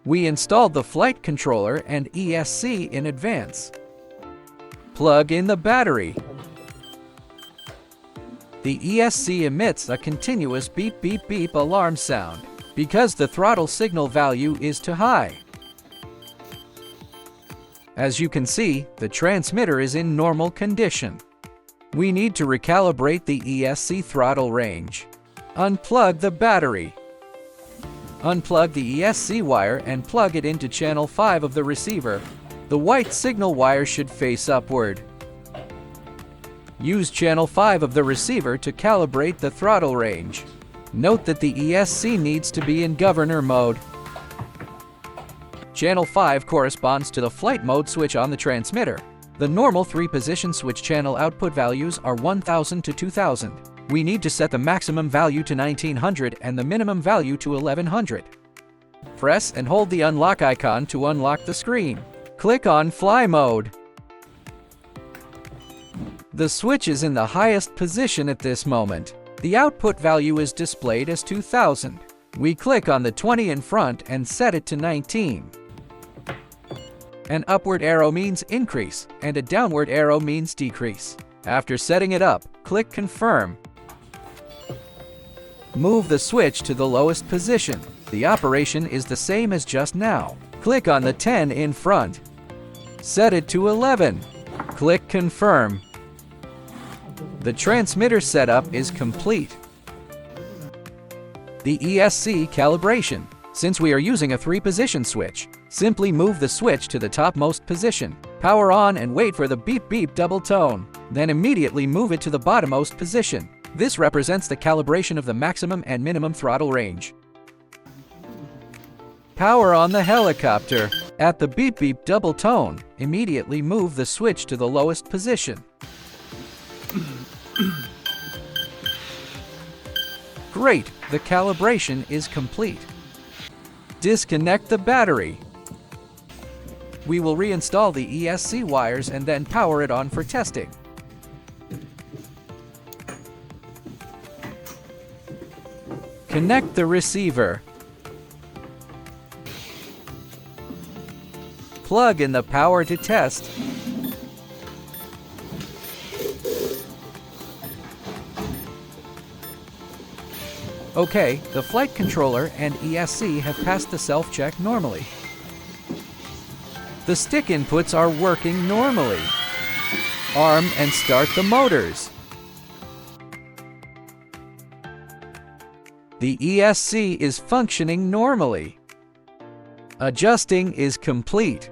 We installed the flight controller and ESC in advance. Plug in the battery. The ESC emits a continuous beep beep beep alarm sound because the throttle signal value is too high. As you can see, the transmitter is in normal condition. We need to recalibrate the ESC throttle range. Unplug the battery. Unplug the ESC wire and plug it into channel 5 of the receiver. The white signal wire should face upward. Use channel 5 of the receiver to calibrate the throttle range. Note that the ESC needs to be in governor mode. Channel 5 corresponds to the flight mode switch on the transmitter. The normal 3-position switch channel output values are 1000 to 2000. We need to set the maximum value to 1900 and the minimum value to 1100. Press and hold the unlock icon to unlock the screen. Click on Fly Mode. The switch is in the highest position at this moment. The output value is displayed as 2000. We click on the 20 in front and set it to 19. An upward arrow means increase, and a downward arrow means decrease. After setting it up, click Confirm. Move the switch to the lowest position. The operation is the same as just now. Click on the 10 in front. Set it to 11. Click Confirm. The transmitter setup is complete. The ESC calibration. Since we are using a 3-position switch, simply move the switch to the topmost position. Power on and wait for the beep beep double tone. Then immediately move it to the bottommost position. This represents the calibration of the maximum and minimum throttle range. Power on the helicopter. At the beep beep double tone, immediately move the switch to the lowest position. Great, the calibration is complete. Disconnect the battery. We will reinstall the ESC wires and then power it on for testing. Connect the receiver. Plug in the power to test. Okay, the flight controller and ESC have passed the self-check normally. The stick inputs are working normally. Arm and start the motors. The ESC is functioning normally. Adjusting is complete.